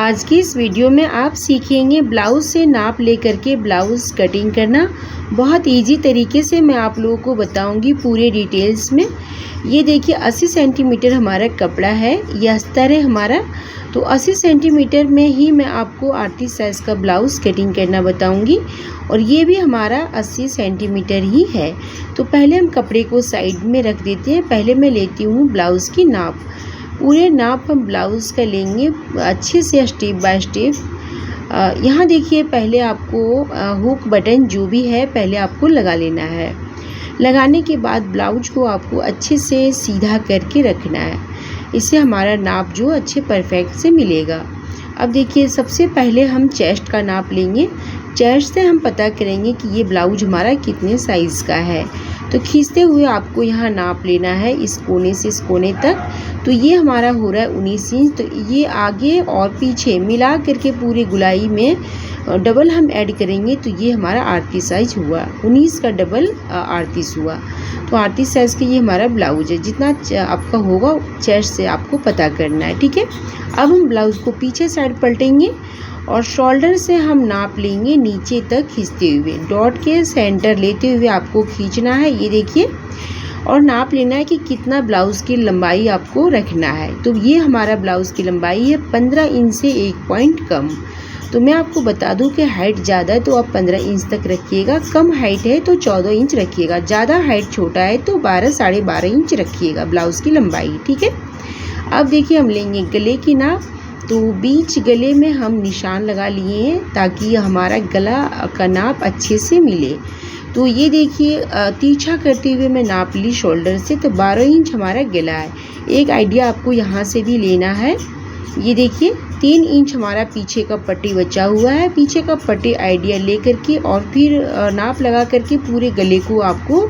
आज की इस वीडियो में आप सीखेंगे ब्लाउज़ से नाप लेकर के ब्लाउज़ कटिंग करना। बहुत इजी तरीके से मैं आप लोगों को बताऊंगी पूरे डिटेल्स में। ये देखिए 80 सेंटीमीटर हमारा कपड़ा है, ये अस्तर है हमारा। तो 80 सेंटीमीटर में ही मैं आपको आर्टिस्ट साइज़ का ब्लाउज़ कटिंग करना बताऊंगी और ये भी हमारा 80 सेंटीमीटर ही है। तो पहले हम कपड़े को साइड में रख देते हैं। पहले मैं लेती हूँ ब्लाउज़ की नाप। पूरे नाप हम ब्लाउज़ का लेंगे अच्छे से स्टेप बाय स्टेप। यहाँ देखिए पहले आपको हुक बटन जो भी है पहले आपको लगा लेना है। लगाने के बाद ब्लाउज को आपको अच्छे से सीधा करके रखना है, इससे हमारा नाप जो अच्छे परफेक्ट से मिलेगा। अब देखिए सबसे पहले हम चेस्ट का नाप लेंगे। चेस्ट से हम पता करेंगे कि ये ब्लाउज हमारा कितने साइज़ का है। तो खींचते हुए आपको यहाँ नाप लेना है इस कोने से इस कोने तक। तो ये हमारा हो रहा है 19 इंच। तो ये आगे और पीछे मिला करके पूरी गुलाई में डबल हम ऐड करेंगे तो ये हमारा 38 साइज हुआ। 19 का डबल 38 हुआ। तो 38 साइज़ का ये हमारा ब्लाउज है। जितना आपका होगा चेस्ट से आपको पता करना है, ठीक है। अब हम ब्लाउज़ को पीछे साइड पलटेंगे और शोल्डर से हम नाप लेंगे नीचे तक खींचते हुए। डॉट के सेंटर लेते हुए आपको खींचना है, ये देखिए, और नाप लेना है कि कितना ब्लाउज़ की लंबाई आपको रखना है। तो ये हमारा ब्लाउज़ की लंबाई है 15 इंच से 1 पॉइंट कम। तो मैं आपको बता दूं कि हाइट ज़्यादा है तो आप 15 इंच तक रखिएगा, कम हाइट है तो 14 इंच रखिएगा, ज़्यादा हाइट छोटा है तो 12 साढ़े 12 इंच रखिएगा ब्लाउज़ की लंबाई, ठीक है। अब देखिए हम लेंगे गले की नाप। तो बीच गले में हम निशान लगा लिए हैं ताकि हमारा गला का नाप अच्छे से मिले। तो ये देखिए तिरछा करते हुए मैं नाप ली शोल्डर से, तो 12 इंच हमारा गला है। एक आइडिया आपको यहाँ से भी लेना है। ये देखिए 3 इंच हमारा पीछे का पट्टी बचा हुआ है। पीछे का पट्टी आइडिया ले करके और फिर नाप लगा करके पूरे गले को आपको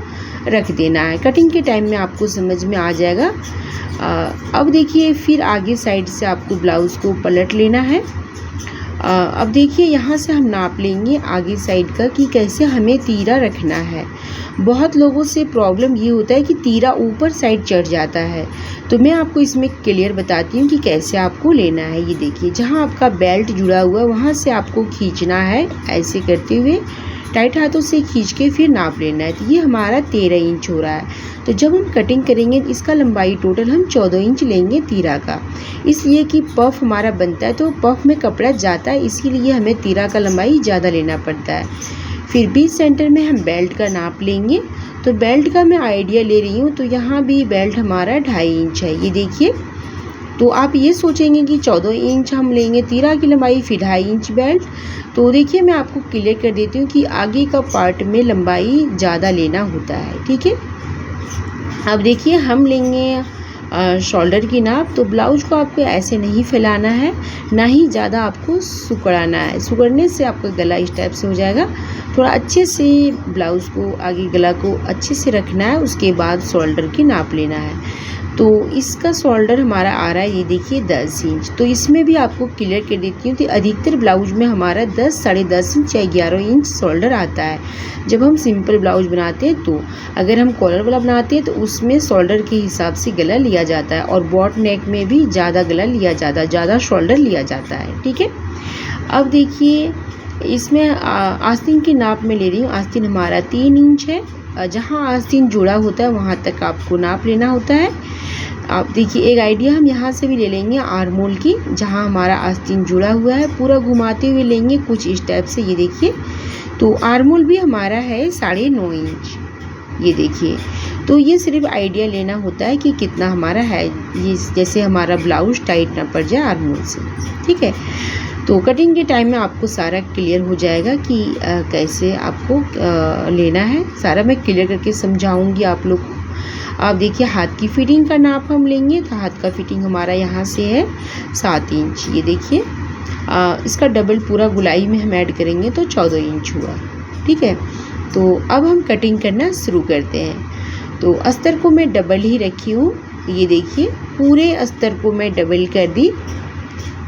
रख देना है। कटिंग के टाइम में आपको समझ में आ जाएगा। अब देखिए फिर आगे साइड से आपको ब्लाउज़ को पलट लेना है। अब देखिए यहाँ से हम नाप लेंगे आगे साइड का कि कैसे हमें तीरा रखना है। बहुत लोगों से प्रॉब्लम ये होता है कि तीरा ऊपर साइड चढ़ जाता है। तो मैं आपको इसमें क्लियर बताती हूँ कि कैसे आपको लेना है। ये देखिए जहाँ आपका बेल्ट जुड़ा हुआ है वहाँ से आपको खींचना है, ऐसे करते हुए टाइट हाथों से खींच के फिर नाप लेना है। तो ये हमारा 13 इंच हो रहा है। तो जब हम कटिंग करेंगे इसका लंबाई टोटल हम 14 इंच लेंगे तीरा का, इसलिए कि पफ हमारा बनता है तो पफ में कपड़ा जाता है, इसीलिए हमें तीरा का लंबाई ज़्यादा लेना पड़ता है। फिर बीच सेंटर में हम बेल्ट का नाप लेंगे। तो बेल्ट का मैं आइडिया ले रही हूँ, तो यहाँ भी बेल्ट हमारा 2.5 इंच है, ये देखिए। तो आप ये सोचेंगे कि 14 इंच हम लेंगे तीरा की लंबाई, फिर 2.5 इंच बेल्ट। तो देखिए मैं आपको क्लियर कर देती हूँ कि आगे का पार्ट में लंबाई ज़्यादा लेना होता है, ठीक है। अब देखिए हम लेंगे शोल्डर की नाप। तो ब्लाउज को आपको ऐसे नहीं फैलाना है, ना ही ज़्यादा आपको सुकड़ाना है। सुकड़ने से आपका गला इस टाइप से हो जाएगा। थोड़ा अच्छे से ब्लाउज़ को आगे गला को अच्छे से रखना है, उसके बाद शोल्डर की नाप लेना है। तो इसका शोल्डर हमारा आ रहा है, ये देखिए 10 इंच। तो इसमें भी आपको क्लियर कर देती हूँ कि अधिकतर ब्लाउज में हमारा 10, साढ़े 10 इंच या 11 इंच शोल्डर आता है जब हम सिंपल ब्लाउज बनाते हैं। तो अगर हम कॉलर वाला बनाते हैं तो उसमें शोल्डर के हिसाब से गला लिया जाता है, और बॉट नेक में भी ज़्यादा गला लिया जाता है, ज़्यादा शोल्डर लिया जाता है, ठीक है। अब देखिए इसमें आस्तीन की नाप में ले रही हूँ। आस्तीन हमारा 3 इंच है। जहाँ आस्तीन जुड़ा होता है वहाँ तक आपको नाप लेना होता है। आप देखिए एक आइडिया हम यहाँ से भी ले लेंगे आर्म होल की, जहाँ हमारा आस्तीन जुड़ा हुआ है पूरा घुमाते हुए लेंगे कुछ इस टाइप से, ये देखिए। तो आर्म होल भी हमारा है 9.5 इंच, ये देखिए। तो ये सिर्फ आइडिया लेना होता है कि कितना हमारा है, ये जैसे हमारा ब्लाउज टाइट ना पड़ जाए आर्म होल से, ठीक है। तो कटिंग के टाइम में आपको सारा क्लियर हो जाएगा कि कैसे आपको लेना है। सारा मैं क्लियर करके समझाऊंगी आप लोग को। आप देखिए हाथ की फिटिंग का नाप हम लेंगे। तो हाथ का फिटिंग हमारा यहाँ से है 7 इंच, ये देखिए। इसका डबल पूरा गुलाई में हम ऐड करेंगे तो 14 इंच हुआ, ठीक है। तो अब हम कटिंग करना शुरू करते हैं। तो अस्तर को मैं डबल ही रखी हूँ, ये देखिए पूरे अस्तर को मैं डबल कर दी।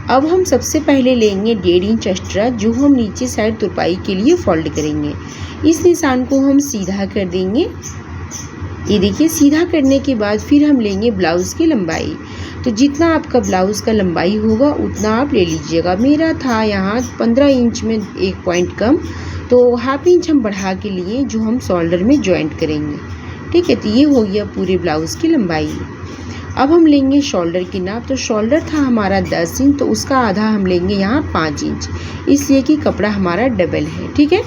अब हम सबसे पहले लेंगे 1.5 इंच एक्स्ट्रा, जो हम नीचे साइड तुरपाई के लिए फोल्ड करेंगे। इस निशान को हम सीधा कर देंगे, ये देखिए। सीधा करने के बाद फिर हम लेंगे ब्लाउज़ की लंबाई। तो जितना आपका ब्लाउज़ का लंबाई होगा उतना आप ले लीजिएगा। मेरा था यहाँ 15 इंच में 1 पॉइंट कम, तो हाफ इंच हम बढ़ा के लिए जो हम शोल्डर में जॉइंट करेंगे। ठीक है, तो ये हो गया पूरे ब्लाउज़ की लंबाई। अब हम लेंगे शोल्डर की नाप। तो शोल्डर था हमारा 10 इंच, तो उसका आधा हम लेंगे यहाँ 5 इंच, इसलिए कि कपड़ा हमारा डबल है। ठीक है,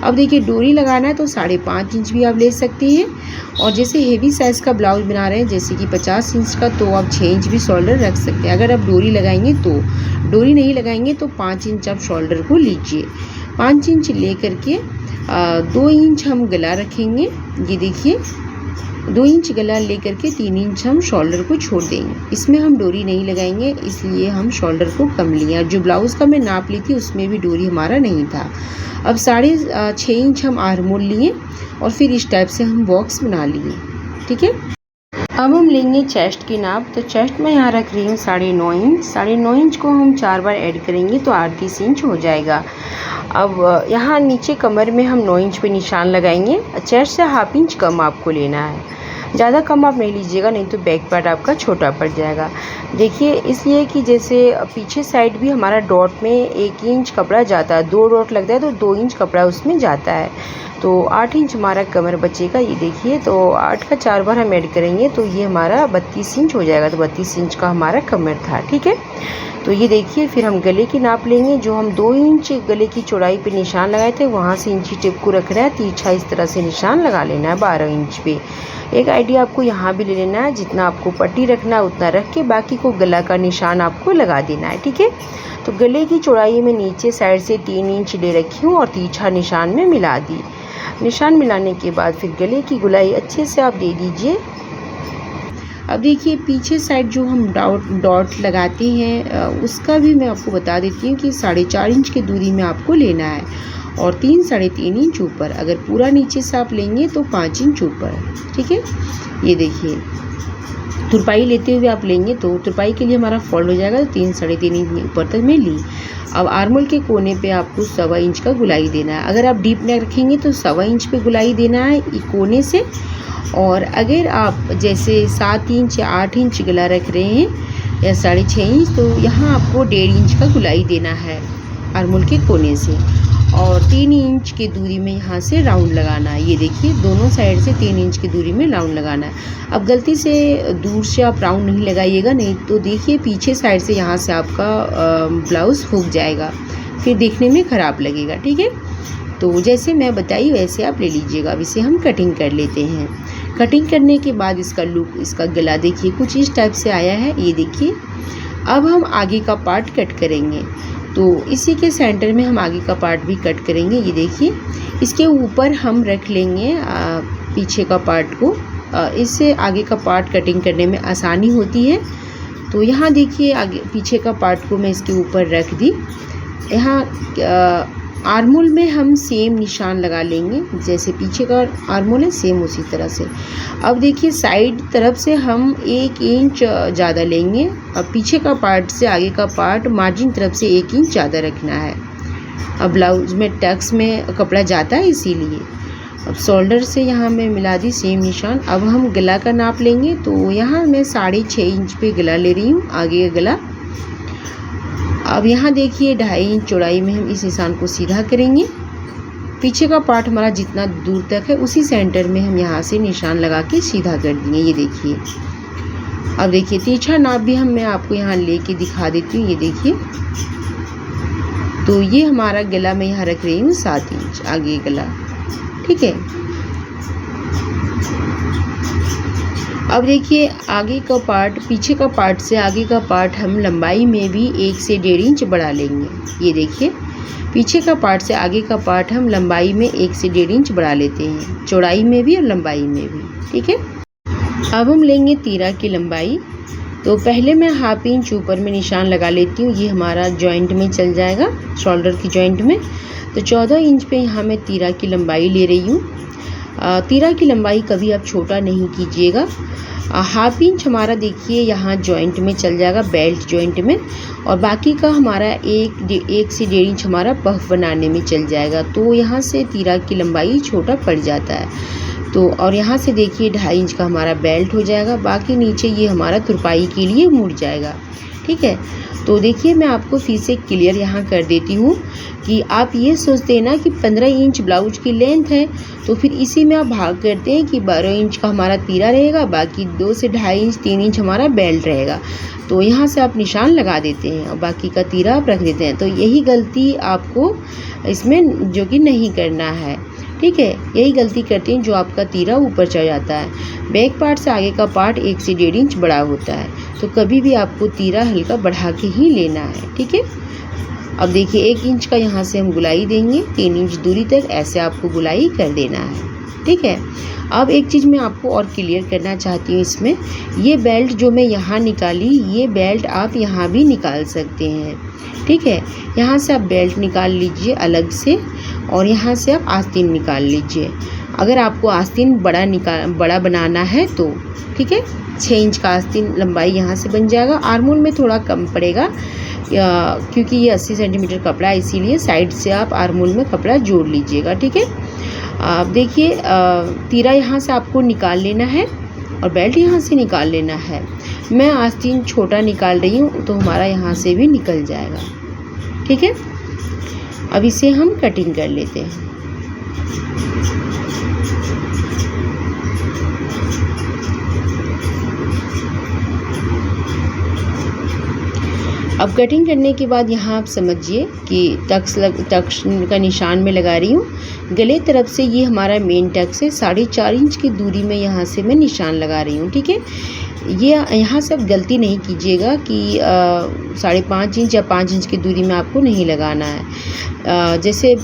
अब देखिए डोरी लगाना है तो 5.5 इंच भी आप ले सकती हैं। और जैसे हेवी साइज़ का ब्लाउज बना रहे हैं जैसे कि 50 इंच का, तो आप 6 इंच भी शोल्डर रख सकते हैं अगर आप डोरी लगाएंगे तो। डोरी नहीं लगाएंगे तो 5 इंच आप शोल्डर को लीजिए। 5 इंच ले करके 2 इंच हम गला रखेंगे। ये देखिए 2 इंच गला ले करके 3 इंच हम शोल्डर को छोड़ देंगे। इसमें हम डोरी नहीं लगाएंगे, इसलिए हम शोल्डर को कम लिए। जो ब्लाउज़ का मैं नाप ली थी उसमें भी डोरी हमारा नहीं था। अब 6.5 इंच हम आर्म होल लिए और फिर इस टाइप से हम बॉक्स बना लिए। ठीक है, अब हम लेंगे चेस्ट की नाप। तो चेस्ट में यहाँ रख रही हूँ 9.5 इंच। 9.5 इंच को हम 4 बार ऐड करेंगे तो 38 इंच हो जाएगा। अब यहाँ नीचे कमर में हम 9 इंच पे निशान लगाएंगे। चेस्ट से हाफ इंच कम आपको लेना है, ज़्यादा कम आप नहीं लीजिएगा, नहीं तो बैक पार्ट आपका छोटा पड़ जाएगा। देखिए इसलिए कि जैसे पीछे साइड भी हमारा डॉट में 1 इंच कपड़ा जाता है, 2 डॉट लगता है तो 2 इंच कपड़ा उसमें जाता है, तो 8 इंच हमारा कमर बचेगा। ये देखिए, तो 8 का 4 बार हम ऐड करेंगे तो ये हमारा 32 इंच हो जाएगा। तो 32 इंच का हमारा कमर था। ठीक है, तो ये देखिए फिर हम गले की नाप लेंगे। जो हम 2 इंच गले की चौड़ाई पे निशान लगाए थे वहाँ से इंची टेप को रखना है, तिरछा इस तरह से निशान लगा लेना है 12 इंच पे। एक आइडिया आपको यहाँ भी ले लेना है, जितना आपको पट्टी रखना है उतना रख के बाकी को गला का निशान आपको लगा देना है। ठीक है, तो गले की चौड़ाई में नीचे साइड से 3 इंच ले रखी हूँ और तिरछा निशान में मिला दी। निशान मिलाने के बाद फिर गले की गुलाई अच्छे से आप दे दीजिए। अब देखिए पीछे साइड जो हम डॉट लगाते हैं उसका भी मैं आपको बता देती हूँ कि 4.5 इंच की दूरी में आपको लेना है और 3-3.5 इंच ऊपर। अगर पूरा नीचे से आप लेंगे तो 5 इंच ऊपर। ठीक है, ये देखिए तुरपाई लेते हुए आप लेंगे तो तुरपाई के लिए हमारा फोल्ड हो जाएगा, तो 3-3.5 इंच ऊपर तक मैं ली। अब आर्मोल के कोने पे आपको 1.25 इंच का गुलाई देना है। अगर आप डीप नेक रखेंगे तो 1.25 इंच पे गुलाई देना है कोने से। और अगर आप जैसे 7 इंच या 8 इंच गला रख रहे हैं या 6.5 इंच, तो यहाँ आपको 1.5 इंच का गुलाई देना है आर्मोल के कोने से और 3 इंच की दूरी में यहाँ से राउंड लगाना है। ये देखिए दोनों साइड से 3 इंच की दूरी में राउंड लगाना है। अब गलती से दूर से आप राउंड नहीं लगाइएगा, नहीं तो देखिए पीछे साइड से यहाँ से आपका ब्लाउज़ हुक जाएगा, फिर देखने में ख़राब लगेगा। ठीक है, तो जैसे मैं बताई वैसे आप ले लीजिएगा। अब इसे हम कटिंग कर लेते हैं। कटिंग करने के बाद इसका लुक, इसका गला देखिए कुछ इस टाइप से आया है। ये देखिए अब हम आगे का पार्ट कट करेंगे, तो इसी के सेंटर में हम आगे का पार्ट भी कट करेंगे। ये देखिए इसके ऊपर हम रख लेंगे पीछे का पार्ट को। इससे आगे का पार्ट कटिंग करने में आसानी होती है। तो यहाँ देखिए आगे पीछे का पार्ट को मैं इसके ऊपर रख दी। यहाँ आर्मोल में हम सेम निशान लगा लेंगे, जैसे पीछे का आर्मोल है सेम उसी तरह से। अब देखिए साइड तरफ से हम 1 इंच ज़्यादा लेंगे। अब पीछे का पार्ट से आगे का पार्ट मार्जिन तरफ से 1 इंच ज़्यादा रखना है। अब ब्लाउज में टक्स में कपड़ा जाता है इसीलिए। अब शोल्डर से यहाँ मैं मिला दी सेम निशान। अब हम गला का नाप लेंगे, तो यहाँ मैं 6.5 इंच पे गला ले रही हूँ, आगे का गला। अब यहाँ देखिए 2.5 इंच चौड़ाई में हम इस निशान को सीधा करेंगे। पीछे का पार्ट हमारा जितना दूर तक है उसी सेंटर में हम यहाँ से निशान लगा के सीधा कर देंगे। ये देखिए अब देखिए तिरछा नाप भी मैं आपको यहाँ लेके दिखा देती हूँ। ये देखिए, तो ये हमारा गला मैं यहाँ रख रही हूँ 7 इंच आगे गला। ठीक है, अब देखिए आगे का पार्ट पीछे का पार्ट से आगे का पार्ट हम लंबाई में भी 1 से 1.5 इंच बढ़ा लेंगे। ये देखिए पीछे का पार्ट से आगे का पार्ट हम लंबाई में 1 से 1.5 इंच बढ़ा लेते हैं, चौड़ाई में भी और लंबाई में भी। ठीक है, अब हम लेंगे तीरा की लंबाई। तो पहले मैं हाफ इंच ऊपर में निशान लगा लेती हूँ। ये हमारा जॉइंट में चल जाएगा, शोल्डर की जॉइंट में। तो 14 इंच पे यहाँ मैं तीरा की लंबाई ले रही हूँ। तीरा की लंबाई कभी आप छोटा नहीं कीजिएगा। हाफ इंच हमारा देखिए यहाँ जॉइंट में चल जाएगा, बेल्ट जॉइंट में, और बाकी का हमारा 1 से 1.5 इंच हमारा पफ बनाने में चल जाएगा। तो यहाँ से तीरा की लंबाई छोटा पड़ जाता है। तो और यहाँ से देखिए 2.5 इंच का हमारा बेल्ट हो जाएगा, बाकी नीचे ये हमारा तुरपाई के लिए मुड़ जाएगा। ठीक है, तो देखिए मैं आपको फिर से क्लियर यहाँ कर देती हूँ कि आप ये सोचते हैं ना कि 15 इंच ब्लाउज की लेंथ है, तो फिर इसी में आप भाग करते हैं कि 12 इंच का हमारा तीरा रहेगा, बाकी 2 से 2.5 इंच 3 इंच हमारा बेल्ट रहेगा। तो यहाँ से आप निशान लगा देते हैं और बाकी का तीरा आप रख देते हैं। तो यही गलती आपको इसमें जो कि नहीं करना है। ठीक है, यही गलती करते हैं जो आपका तीरा ऊपर चढ़ जाता है। बैक पार्ट से आगे का पार्ट 1 से 1.5 इंच बड़ा होता है, तो कभी भी आपको तीरा हल्का बढ़ा के ही लेना है। ठीक है, अब देखिए 1 इंच का यहाँ से हम गुलाई देंगे 3 इंच दूरी तक, ऐसे आपको गुलाई कर देना है। ठीक है, अब एक चीज़ मैं आपको और क्लियर करना चाहती हूँ इसमें, ये बेल्ट जो मैं यहाँ निकाली, ये बेल्ट आप यहाँ भी निकाल सकते हैं। ठीक है, यहाँ से आप बेल्ट निकाल लीजिए अलग से और यहाँ से आप आस्तीन निकाल लीजिए। अगर आपको आस्तीन बड़ा बनाना है तो ठीक है, 6 इंच का आस्तीन लंबाई यहाँ से बन जाएगा। आर्मोल में थोड़ा कम पड़ेगा क्योंकि ये 80 सेंटीमीटर कपड़ा है, इसीलिए साइड से आप आर्मोल में कपड़ा जोड़ लीजिएगा। ठीक है, आप देखिए तीरा यहाँ से आपको निकाल लेना है और बेल्ट यहाँ से निकाल लेना है। मैं आस्तीन छोटा निकाल रही हूँ तो हमारा यहाँ से भी निकल जाएगा। ठीक है, अब इसे हम कटिंग कर लेते हैं। अब कटिंग करने के बाद यहाँ आप समझिए कि टक्स का निशान में लगा रही हूँ। गले तरफ से ये हमारा मेन टक्स है, 4.5 इंच की दूरी में यहाँ से मैं निशान लगा रही हूँ। ठीक है, ये यहाँ से आप गलती नहीं कीजिएगा कि 5.5 इंच या 5 इंच की दूरी में आपको नहीं लगाना है। जैसे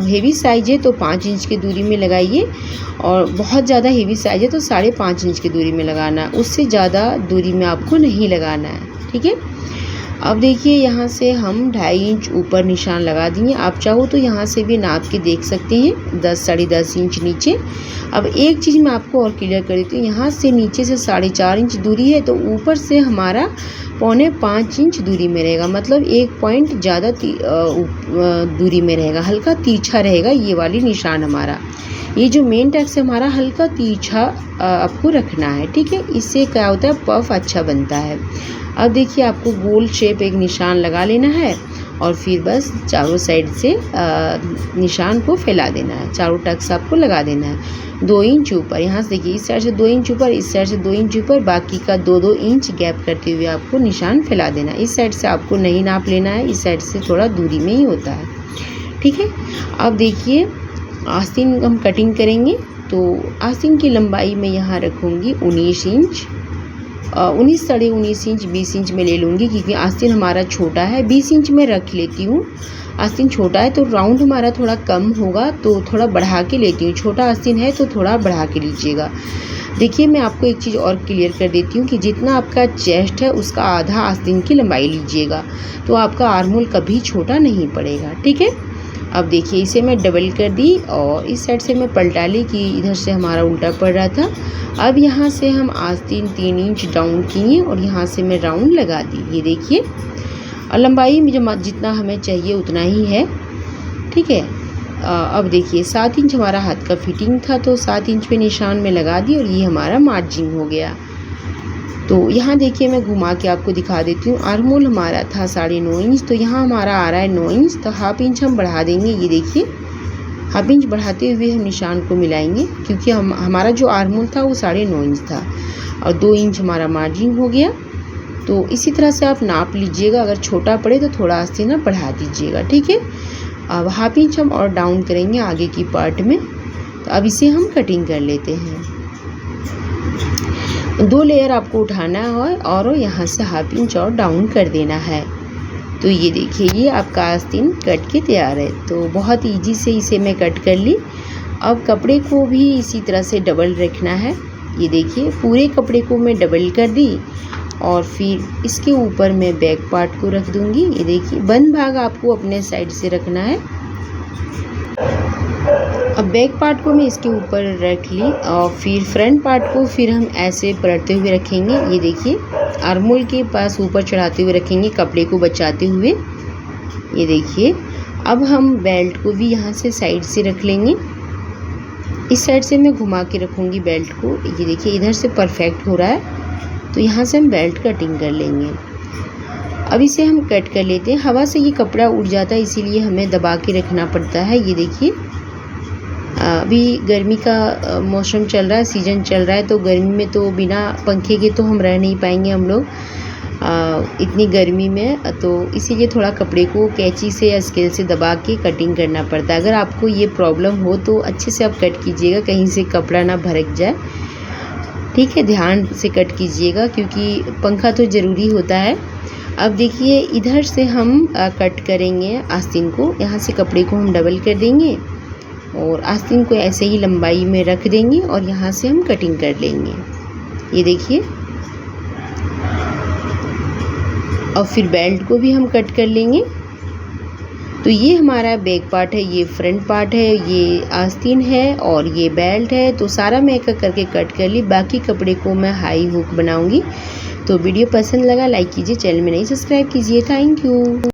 हेवी साइज़ है तो 5 इंच की दूरी में लगाइए और बहुत ज़्यादा हेवी साइज़ है तो 5.5 इंच की दूरी में लगाना है, उससे ज़्यादा दूरी में आपको नहीं लगाना है। ठीक है, अब देखिए यहाँ से हम 2.5 इंच ऊपर निशान लगा दिए। आप चाहो तो यहाँ से भी नाप के देख सकते हैं 10 साढ़े 10 इंच नीचे। अब एक चीज़ मैं आपको और क्लियर कर देती हूँ, यहाँ से नीचे से 4.5 इंच दूरी है तो ऊपर से हमारा 4.25 इंच दूरी में रहेगा, मतलब 1 पॉइंट ज़्यादा दूरी में रहेगा, हल्का तिरछा रहेगा ये वाली निशान हमारा। ये जो मेन टक्स है हमारा हल्का तिरछा आपको रखना है। ठीक है, इससे क्या होता है पफ अच्छा बनता है। अब देखिए आपको गोल शेप एक निशान लगा लेना है और फिर बस चारों साइड से निशान को फैला देना है, चारों टक्स आपको लगा देना है 2 इंच ऊपर। यहाँ से देखिए इस साइड से 2 इंच ऊपर, इस साइड से 2 इंच ऊपर, बाकी का 2-2 इंच गैप करते हुए आपको निशान फैला देना है। इस साइड से आपको नहीं नाप लेना है, इस साइड से थोड़ा दूरी में ही होता है। ठीक है, अब देखिए आस्तीन हम कटिंग करेंगे तो आस्तीन की लंबाई मैं यहाँ रखूँगी 19 इंच, 19 साढ़े 19 इंच 20 इंच में ले लूँगी क्योंकि आस्तीन हमारा छोटा है। 20 इंच में रख लेती हूँ, आस्तीन छोटा है तो राउंड हमारा थोड़ा कम होगा तो थोड़ा बढ़ा के लेती हूँ। छोटा आस्तीन है तो थोड़ा बढ़ा के लीजिएगा। देखिए मैं आपको एक चीज़ और क्लियर कर देती हूँ कि जितना आपका चेस्ट है उसका आधा आस्तीन की लंबाई लीजिएगा तो आपका आर्महोल कभी छोटा नहीं पड़ेगा। ठीक है, अब देखिए इसे मैं डबल कर दी और इस साइड से मैं पलटा ली कि इधर से हमारा उल्टा पड़ रहा था। अब यहाँ से हम आस्तीन 3 इंच डाउन किए और यहाँ से मैं राउंड लगा दी। ये देखिए और लंबाई में जो जितना हमें चाहिए उतना ही है। ठीक है, अब देखिए 7 इंच हमारा हाथ का फिटिंग था तो 7 इंच पे निशान में लगा दी और ये हमारा मार्जिंग हो गया। तो यहाँ देखिए मैं घुमा के आपको दिखा देती हूँ। आर्महोल हमारा था 9.5 इंच तो यहाँ हमारा आ रहा है 9 इंच, तो हाफ इंच हम बढ़ा देंगे। ये देखिए हाफ इंच बढ़ाते हुए हम निशान को मिलाएंगे क्योंकि हमारा जो आर्महोल था वो 9.5 इंच था और 2 इंच हमारा मार्जिन हो गया। तो इसी तरह से आप नाप लीजिएगा, अगर छोटा पड़े तो थोड़ा आस्तीन ना बढ़ा दीजिएगा। ठीक है, अब हाफ इंच हम और डाउन करेंगे आगे की पार्ट में। तो अब इसे हम कटिंग कर लेते हैं। 2 लेयर आपको उठाना है और यहाँ से हाफ इंच और डाउन कर देना है। तो ये देखिए ये आपका आस्तीन कट के तैयार है। तो बहुत इजी से इसे मैं कट कर ली। अब कपड़े को भी इसी तरह से डबल रखना है। ये देखिए पूरे कपड़े को मैं डबल कर दी और फिर इसके ऊपर मैं बैक पार्ट को रख दूँगी। ये देखिए बंद भाग आपको अपने साइड से रखना है। अब बैक पार्ट को मैं इसके ऊपर रख ली और फिर फ्रंट पार्ट को फिर हम ऐसे पलटते हुए रखेंगे। ये देखिए आर्महोल के पास ऊपर चढ़ाते हुए रखेंगे कपड़े को बचाते हुए। ये देखिए अब हम बेल्ट को भी यहाँ से साइड से रख लेंगे। इस साइड से मैं घुमा के रखूँगी बेल्ट को। ये देखिए इधर से परफेक्ट हो रहा है, तो यहाँ से हम बेल्ट कटिंग कर लेंगे। अब इसे हम कट कर लेते हैं। हवा से ये कपड़ा उड़ जाता है, इसीलिए हमें दबा के रखना पड़ता है। ये देखिए अभी गर्मी का मौसम चल रहा है, सीज़न चल रहा है, तो गर्मी में तो बिना पंखे के तो हम रह नहीं पाएंगे हम लोग इतनी गर्मी में। तो इसीलिए थोड़ा कपड़े को कैंची से या स्केल से दबा के कटिंग करना पड़ता है। अगर आपको ये प्रॉब्लम हो तो अच्छे से आप कट कीजिएगा, कहीं से कपड़ा ना भड़क जाए। ठीक है, ध्यान से कट कीजिएगा क्योंकि पंखा तो ज़रूरी होता है। अब देखिए इधर से हम कट करेंगे आस्तीन को। यहाँ से कपड़े को हम डबल कर देंगे और आस्तीन को ऐसे ही लंबाई में रख देंगे और यहाँ से हम कटिंग कर लेंगे। ये देखिए, और फिर बेल्ट को भी हम कट कर लेंगे। तो ये हमारा बैक पार्ट है, ये फ्रंट पार्ट है, ये आस्तीन है और ये बेल्ट है। तो सारा मैं एक करके कट कर ली। बाकी कपड़े को मैं हाई हुक बनाऊंगी। तो वीडियो पसंद लगा लाइक कीजिए, चैनल में नहीं सब्सक्राइब कीजिए। Thank you.